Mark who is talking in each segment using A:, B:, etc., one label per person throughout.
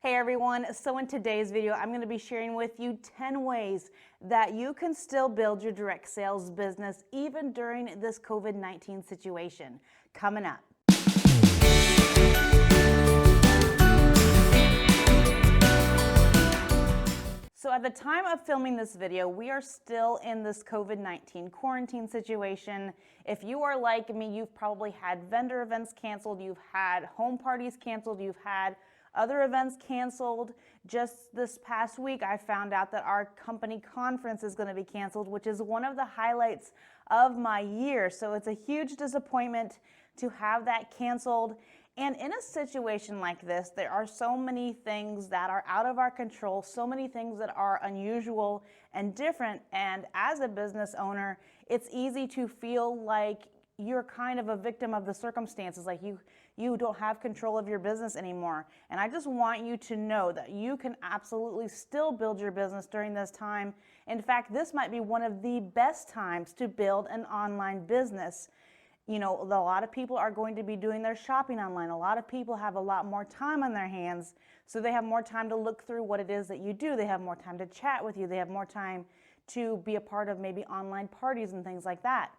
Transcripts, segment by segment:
A: Hey everyone, so in today's video, I'm going to be sharing with you 10 ways that you can still build your direct sales business even during this COVID-19 situation. Coming up. So at the time of filming this video, we are still in this COVID-19 quarantine situation. If you are like me, you've probably had vendor events canceled, you've had home parties canceled, you've had other events canceled. Just this past week, I found out that our company conference is going to be canceled, which is one of the highlights of my year. So it's a huge disappointment to have that canceled. And in a situation like this, there are so many things that are out of our control, so many things that are unusual and different. And as a business owner, it's easy to feel like you're kind of a victim of the circumstances, like you don't have control of your business anymore. And I just want you to know that you can absolutely still build your business during this time. In fact, this might be one of the best times to build an online business. You know, a lot of people are going to be doing their shopping online. A lot of people have a lot more time on their hands, so they have more time to look through what it is that you do. They have more time to chat with you. They have more time to be a part of maybe online parties and things like that.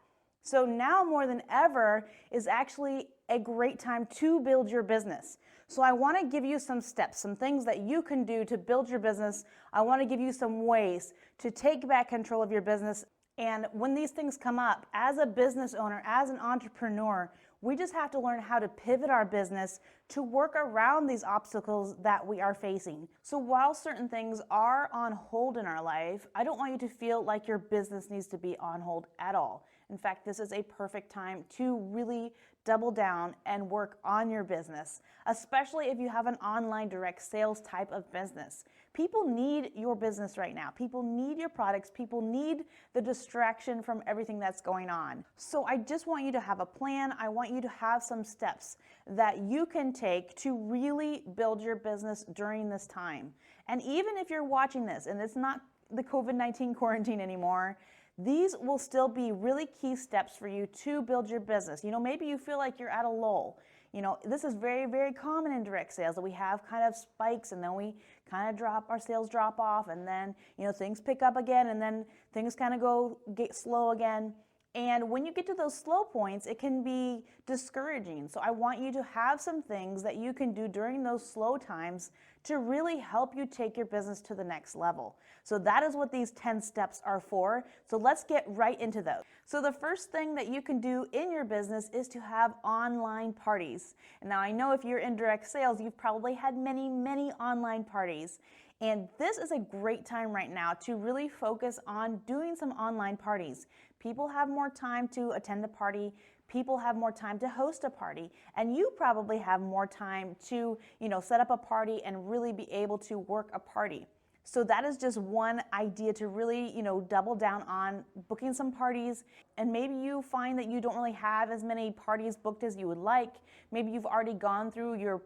A: So now more than ever is actually a great time to build your business. So I want to give you some steps, some things that you can do to build your business. I want to give you some ways to take back control of your business. And when these things come up, as a business owner, as an entrepreneur, we just have to learn how to pivot our business to work around these obstacles that we are facing. So while certain things are on hold in our life, I don't want you to feel like your business needs to be on hold at all. In fact, this is a perfect time to really double down and work on your business, especially if you have an online direct sales type of business. People need your business right now. People need your products. People need the distraction from everything that's going on. So I just want you to have a plan. I want you to have some steps that you can take to really build your business during this time. And even if you're watching this and it's not the COVID-19 quarantine anymore, these will still be really key steps for you to build your business. You know, maybe you feel like you're at a lull. You know, this is very, very common in direct sales that we have kind of spikes and then we kind of our sales drop off and then, you know, things pick up again and then things kind of get slow again. And when you get to those slow points, it can be discouraging. So I want you to have some things that you can do during those slow times to really help you take your business to the next level. So that is what these 10 steps are for. So let's get right into those. So the first thing that you can do in your business is to have online parties. And now I know if you're in direct sales, you've probably had many, many online parties. And this is a great time right now to really focus on doing some online parties. People have more time to attend a party. People have more time to host a party. And you probably have more time to, you know, set up a party and really be able to work a party. So that is just one idea to really, you know, double down on booking some parties. And maybe you find that you don't really have as many parties booked as you would like. Maybe you've already gone through your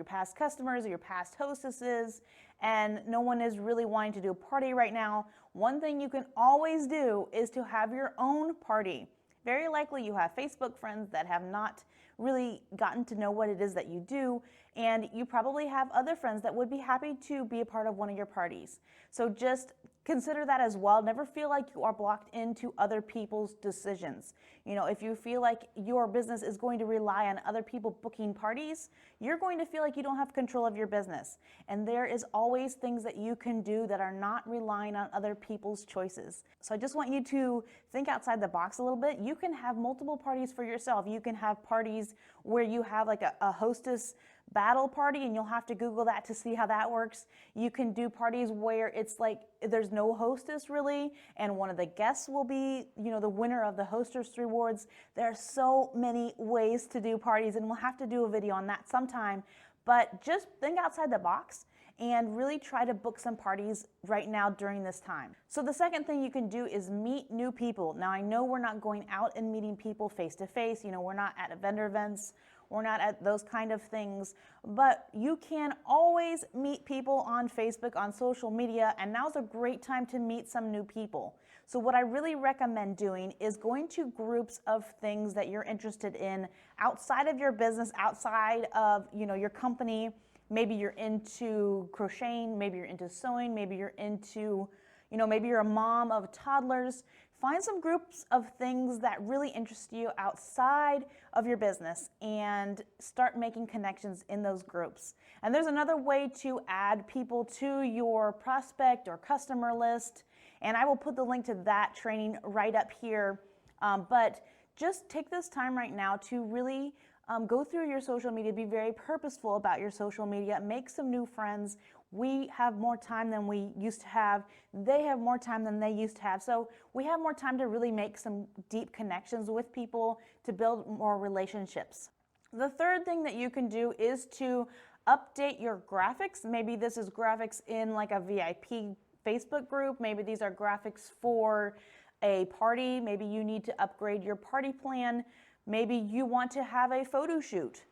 A: past customers or your past hostesses, and no one is really wanting to do a party right now. One thing you can always do is to have your own party. Very likely you have Facebook friends that have not really gotten to know what it is that you do, and you probably have other friends that would be happy to be a part of one of your parties. So just consider that as well. Never feel like you are blocked into other people's decisions. You know, if you feel like your business is going to rely on other people booking parties, you're going to feel like you don't have control of your business. And there is always things that you can do that are not relying on other people's choices. So I just want you to think outside the box a little bit. You can have multiple parties for yourself. You can have parties where you have like a hostess battle party, and you'll have to Google that to see how that works. You can do parties where it's like there's no hostess really, and one of the guests will be, you know, the winner of the hostess rewards. There are so many ways to do parties, and we'll have to do a video on that sometime. But just think outside the box and really try to book some parties right now during this time. So the second thing you can do is meet new people. Now I know we're not going out and meeting people face to face. You know, we're not at vendor events. We're not at those kind of things, but you can always meet people on Facebook, on social media, and now's a great time to meet some new people. So what I really recommend doing is going to groups of things that you're interested in outside of your business, outside of, you know, your company, Maybe you're into crocheting, maybe you're into sewing, maybe you're into, maybe you're a mom of toddlers. Find some groups of things that really interest you outside of your business and start making connections in those groups. And there's another way to add people to your prospect or customer list, and I will put the link to that training right up here. But just take this time right now to really go through your social media, be very purposeful about your social media, make some new friends. We have more time than we used to have. They have more time than they used to have. So we have more time to really make some deep connections with people, to build more relationships. The third thing that you can do is to update your graphics. Maybe this is graphics in like a VIP Facebook group. Maybe these are graphics for a party. Maybe you need to upgrade your party plan. Maybe you want to have a photo shoot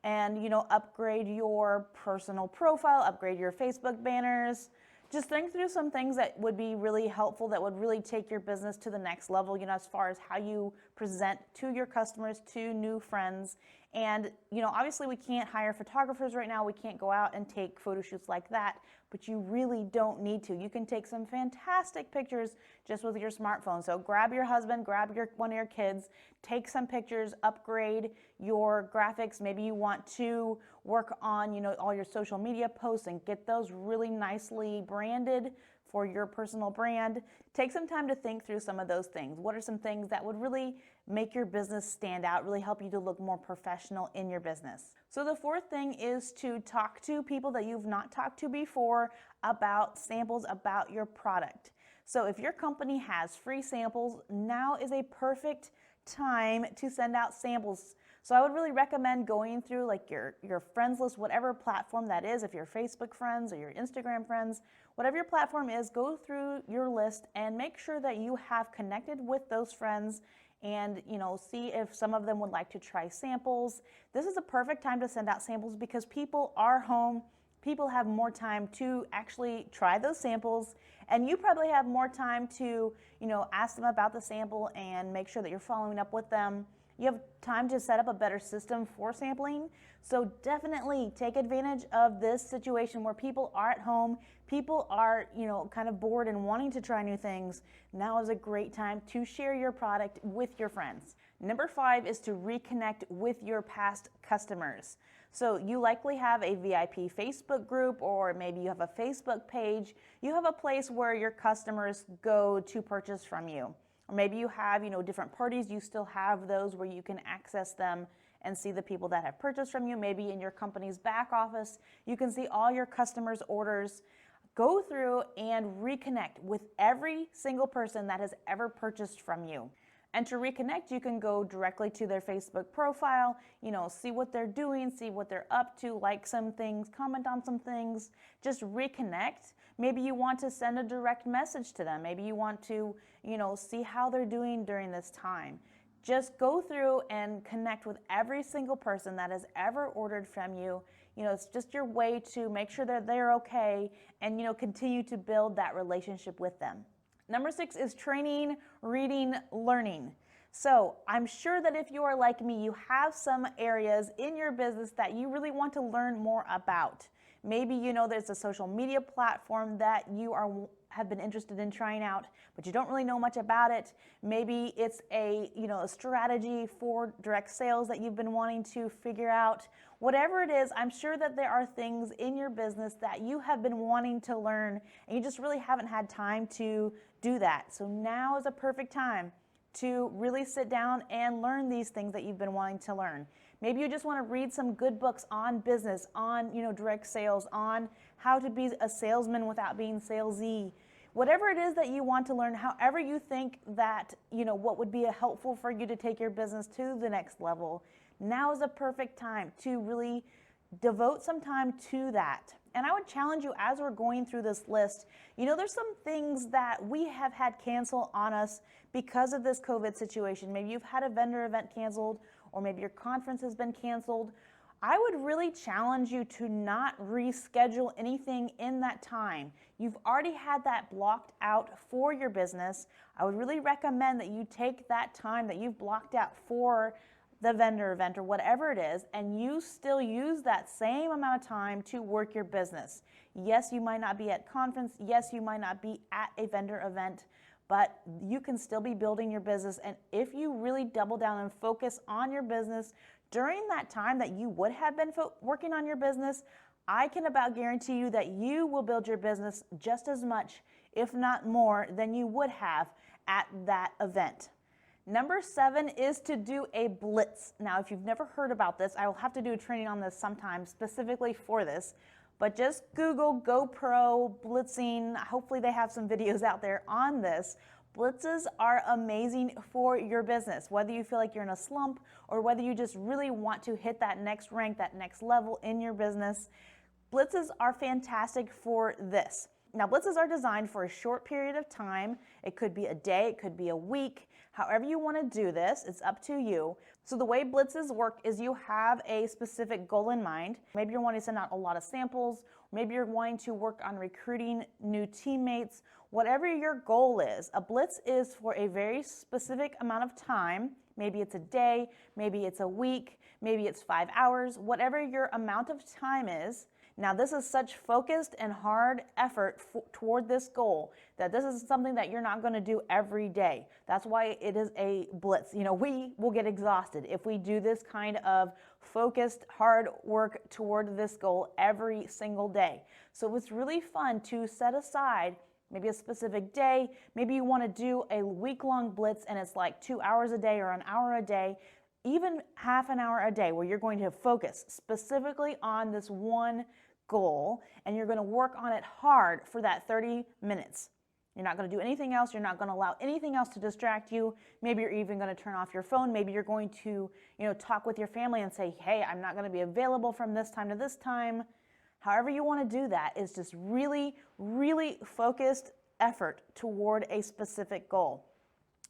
A: and, upgrade your personal profile, upgrade your Facebook banners. Just think through some things that would be really helpful, that would really take your business to the next level, as far as how you present to your customers, to new friends. And, obviously we can't hire photographers right now. We can't go out and take photo shoots like that, but you really don't need to. You can take some fantastic pictures just with your smartphone. So grab your husband, grab one of your kids, take some pictures, upgrade your graphics. Maybe you want to work on, all your social media posts and get those really nicely branded for your personal brand. Take some time to think through some of those things. What are some things that would really make your business stand out, really help you to look more professional in your business? So the fourth thing is to talk to people that you've not talked to before about samples, about your product. So if your company has free samples, now is a perfect time to send out samples. So I would really recommend going through like your friends list, whatever platform that is, if you're Facebook friends or your Instagram friends, whatever your platform is, go through your list and make sure that you have connected with those friends and see if some of them would like to try samples. This is a perfect time to send out samples because people are home. People have more time to actually try those samples, and you probably have more time to ask them about the sample and make sure that you're following up with them. You have time to set up a better system for sampling. So definitely take advantage of this situation where people are at home, people are, kind of bored and wanting to try new things. Now is a great time to share your product with your friends. Number 5 is to reconnect with your past customers. So you likely have a VIP Facebook group, or maybe you have a Facebook page. You have a place where your customers go to purchase from you. Or maybe you have, different parties. You still have those where you can access them and see the people that have purchased from you. Maybe in your company's back office, you can see all your customers' orders. Go through and reconnect with every single person that has ever purchased from you. And to reconnect, you can go directly to their Facebook profile, see what they're doing, see what they're up to, like some things, comment on some things, just reconnect. Maybe you want to send a direct message to them. Maybe you want to, see how they're doing during this time. Just go through and connect with every single person that has ever ordered from you. It's just your way to make sure that they're okay and, continue to build that relationship with them. Number 6 is training, reading, learning. So I'm sure that if you are like me, you have some areas in your business that you really want to learn more about. Maybe there's a social media platform that you have been interested in trying out, but you don't really know much about it. Maybe it's a strategy for direct sales that you've been wanting to figure out. Whatever it is, I'm sure that there are things in your business that you have been wanting to learn and you just really haven't had time to do that. So now is a perfect time to really sit down and learn these things that you've been wanting to learn. Maybe you just want to read some good books on business, on direct sales, on how to be a salesman without being salesy. Whatever it is that you want to learn, however you think that, what would be helpful for you to take your business to the next level, now is a perfect time to really devote some time to that. And I would challenge you as we're going through this list, there's some things that we have had cancel on us because of this COVID situation. Maybe you've had a vendor event canceled, or maybe your conference has been canceled. I would really challenge you to not reschedule anything in that time. You've already had that blocked out for your business. I would really recommend that you take that time that you've blocked out for the vendor event or whatever it is, and you still use that same amount of time to work your business. Yes, you might not be at conference. Yes, you might not be at a vendor event, but you can still be building your business. And if you really double down and focus on your business during that time that you would have been working on your business, I can about guarantee you that you will build your business just as much, if not more, than you would have at that event. Number 7 is to do a blitz. Now, if you've never heard about this, I will have to do a training on this sometime specifically for this, but just Google GoPro blitzing. Hopefully they have some videos out there on this. Blitzes are amazing for your business, whether you feel like you're in a slump or whether you just really want to hit that next rank, that next level in your business. Blitzes are fantastic for this. Now, blitzes are designed for a short period of time. It could be a day, it could be a week. However you want to do this, it's up to you. So the way blitzes work is you have a specific goal in mind. Maybe you're wanting to send out a lot of samples. Maybe you're wanting to work on recruiting new teammates. Whatever your goal is, a blitz is for a very specific amount of time. Maybe it's a day, maybe it's a week, maybe it's 5 hours, whatever your amount of time is. Now, this is such focused and hard effort toward this goal that this is something that you're not going to do every day. That's why it is a blitz. You know, we will get exhausted if we do this kind of focused, hard work toward this goal every single day. So it's really fun to set aside maybe a specific day. Maybe you want to do a week-long blitz and it's like 2 hours a day or an hour a day, even half an hour a day, where you're going to focus specifically on this one goal and you're going to work on it hard for that 30 minutes. You're not going to do anything else. You're not going to allow anything else to distract you. Maybe you're even going to turn off your phone. Maybe you're going to, talk with your family and say, hey, I'm not going to be available from this time to this time. However you want to do that is just really, really focused effort toward a specific goal.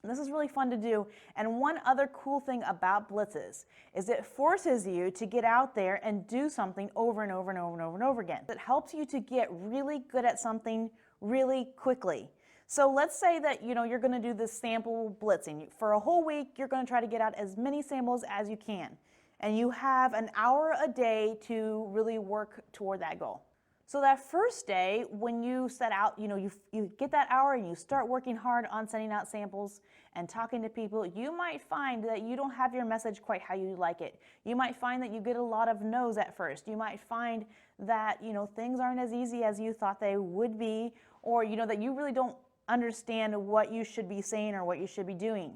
A: This is really fun to do. And one other cool thing about blitzes is it forces you to get out there and do something over and over and over and over and over again. It helps you to get really good at something really quickly. So let's say that you're going to do this sample blitzing. For a whole week, you're going to try to get out as many samples as you can. And you have an hour a day to really work toward that goal. So that first day, when you set out, you get that hour and you start working hard on sending out samples and talking to people, you might find that you don't have your message quite how you like it. You might find that you get a lot of no's at first. You might find that, things aren't as easy as you thought they would be, or, that you really don't understand what you should be saying or what you should be doing.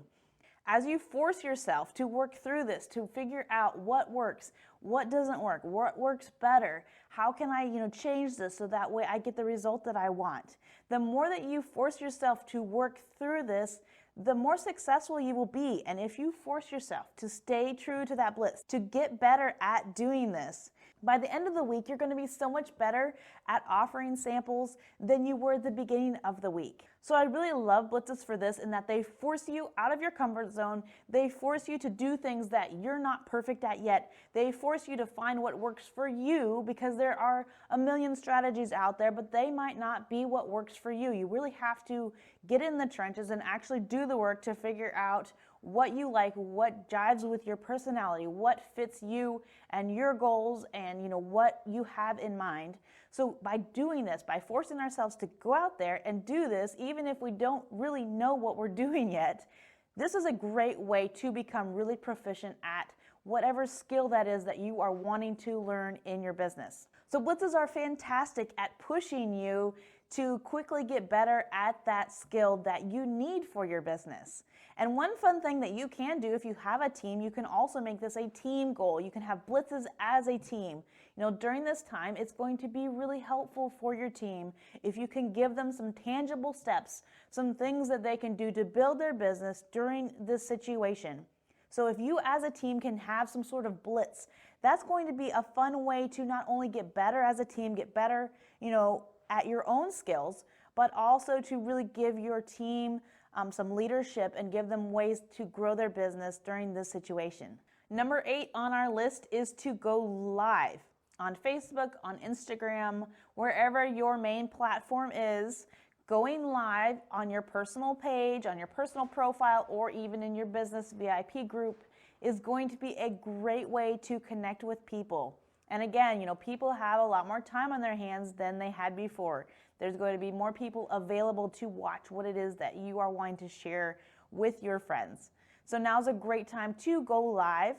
A: As you force yourself to work through this, to figure out what works, what doesn't work, what works better, how can I, change this so that way I get the result that I want. The more that you force yourself to work through this, the more successful you will be. And if you force yourself to stay true to that blitz, to get better at doing this, by the end of the week, you're going to be so much better at offering samples than you were at the beginning of the week. So I really love blitzes for this in that they force you out of your comfort zone. They force you to do things that you're not perfect at yet. They force you to find what works for you, because there are a million strategies out there, but they might not be what works for you. You really have to get in the trenches and actually do the work to figure out what you like, what jives with your personality, what fits you and your goals, and what you have in mind. So by doing this, by forcing ourselves to go out there and do this, even if we don't really know what we're doing yet, this is a great way to become really proficient at whatever skill that is that you are wanting to learn in your business. So blitzes are fantastic at pushing you to quickly get better at that skill that you need for your business. And one fun thing that you can do if you have a team, you can also make this a team goal. You can have blitzes as a team. During this time, it's going to be really helpful for your team if you can give them some tangible steps, some things that they can do to build their business during this situation. So if you as a team can have some sort of blitz, that's going to be a fun way to not only get better as a team, get better, at your own skills, but also to really give your team some leadership and give them ways to grow their business during this situation. Number 8 on our list is to go live on Facebook, on Instagram, wherever your main platform is. Going live on your personal page, on your personal profile, or even in your business VIP group is going to be a great way to connect with people. And again, people have a lot more time on their hands than they had before. There's going to be more people available to watch what it is that you are wanting to share with your friends. So now's a great time to go live.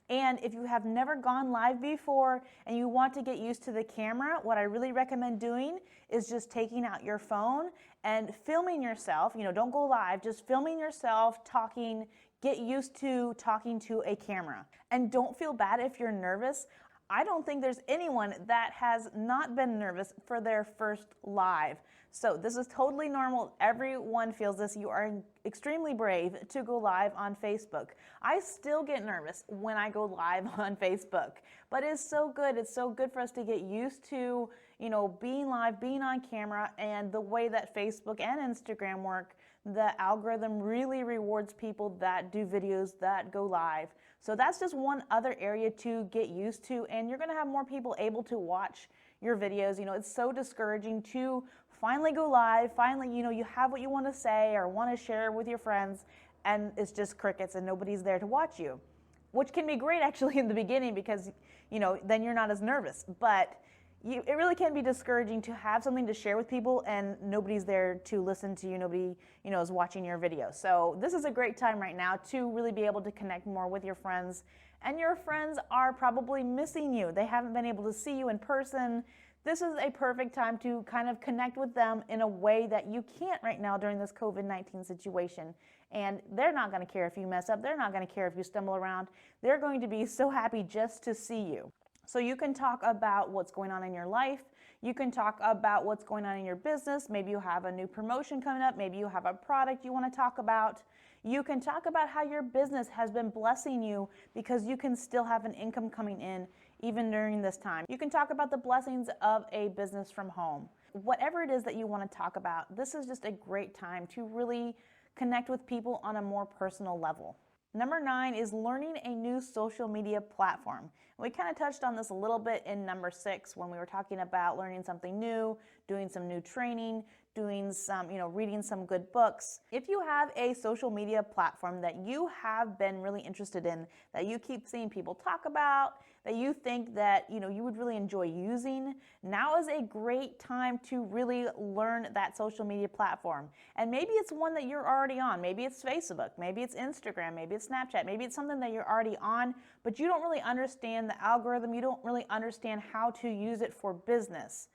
A: And if you have never gone live before and you want to get used to the camera, what I really recommend doing is just taking out your phone and filming yourself. Don't go live, just filming yourself talking. Get used to talking to a camera. And don't feel bad if you're nervous. I don't think there's anyone that has not been nervous for their first live. So this is totally normal. Everyone feels this. You are extremely brave to go live on Facebook. I still get nervous when I go live on Facebook, but it's so good. It's so good for us to get used to, being live, being on camera, and the way that Facebook and Instagram work. The algorithm really rewards people that do videos that go live. So that's just one other area to get used to, and you're going to have more people able to watch your videos. It's so discouraging to finally go live, finally, you have what you want to say or want to share with your friends, and it's just crickets and nobody's there to watch you, which can be great actually in the beginning because, then you're not as nervous. But it really can be discouraging to have something to share with people and nobody's there to listen to you. Nobody, is watching your video. So this is a great time right now to really be able to connect more with your friends. And your friends are probably missing you. They haven't been able to see you in person. This is a perfect time to kind of connect with them in a way that you can't right now during this COVID-19 situation. And they're not going to care if you mess up. They're not going to care if you stumble around. They're going to be so happy just to see you. So you can talk about what's going on in your life. You can talk about what's going on in your business. Maybe you have a new promotion coming up. Maybe you have a product you want to talk about. You can talk about how your business has been blessing you because you can still have an income coming in even during this time. You can talk about the blessings of a business from home. Whatever it is that you want to talk about, this is just a great time to really connect with people on a more personal level. Number 9 is learning a new social media platform. We kind of touched on this a little bit in number 6 when we were talking about learning something new, doing some new training, doing some, reading some good books. If you have a social media platform that you have been really interested in, that you keep seeing people talk about, that you think that, you would really enjoy using, now is a great time to really learn that social media platform. And maybe it's one that you're already on. Maybe it's Facebook, maybe it's Instagram, maybe it's Snapchat, maybe it's something that you're already on, but you don't really understand the algorithm. You don't really understand how to use it for business.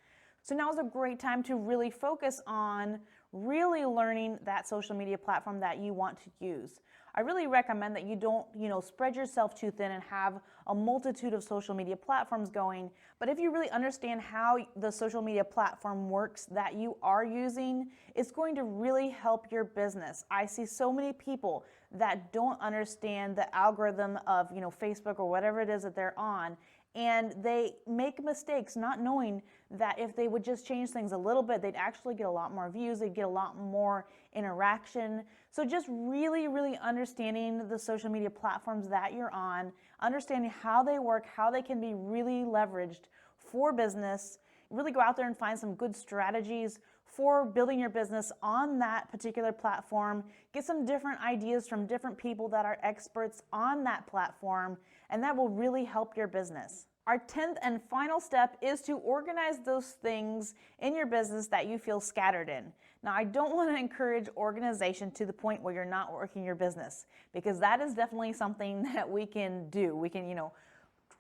A: So now is a great time to really focus on really learning that social media platform that you want to use. I really recommend that you don't, spread yourself too thin and have a multitude of social media platforms going. But if you really understand how the social media platform works that you are using, it's going to really help your business. I see so many people that don't understand the algorithm of, Facebook or whatever it is that they're on. And they make mistakes not knowing that if they would just change things a little bit, they'd actually get a lot more views, they'd get a lot more interaction. So just really, really understanding the social media platforms that you're on, understanding how they work, how they can be really leveraged for business, really go out there and find some good strategies for building your business on that particular platform. Get some different ideas from different people that are experts on that platform, and that will really help your business. Our 10th and final step is to organize those things in your business that you feel scattered in. Now, I don't want to encourage organization to the point where you're not working your business, because that is definitely something that we can do. We can,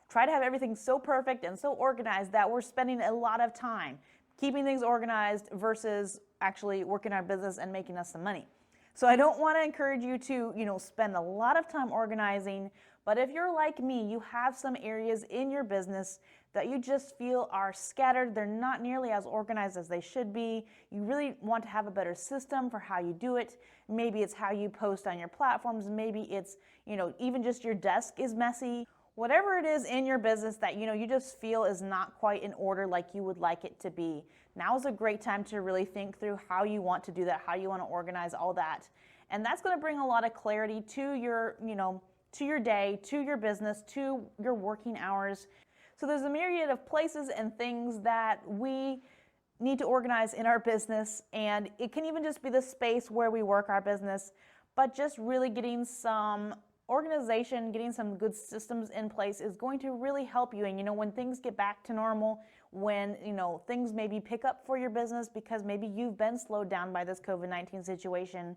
A: try to have everything so perfect and so organized that we're spending a lot of time keeping things organized versus actually working our business and making us some money. So I don't want to encourage you to, spend a lot of time organizing, but if you're like me, you have some areas in your business that you just feel are scattered. They're not nearly as organized as they should be. You really want to have a better system for how you do it. Maybe it's how you post on your platforms. Maybe it's, even just your desk is messy. Whatever it is in your business that you just feel is not quite in order like you would like it to be, now is a great time to really think through how you want to do that, how you want to organize all that. And that's going to bring a lot of clarity to your, to your day, to your business, to your working hours. So there's a myriad of places and things that we need to organize in our business, and it can even just be the space where we work our business, but just really getting some organization, getting some good systems in place is going to really help you. And when things get back to normal, when things maybe pick up for your business because maybe you've been slowed down by this COVID-19 situation,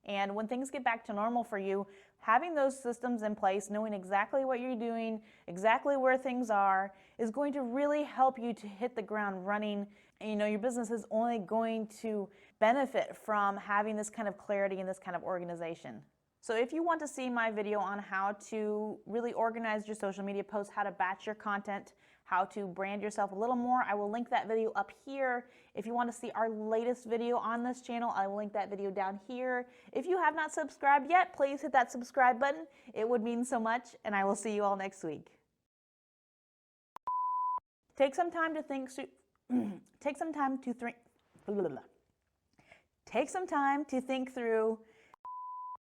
A: and when things get back to normal for you, having those systems in place, knowing exactly what you're doing, exactly where things are, is going to really help you to hit the ground running. And your business is only going to benefit from having this kind of clarity and this kind of organization. So if you want to see my video on how to really organize your social media posts, how to batch your content, how to brand yourself a little more, I will link that video up here. If you want to see our latest video on this channel, I will link that video down here. If you have not subscribed yet, please hit that subscribe button. It would mean so much, and I will see you all next week. Take some time to think through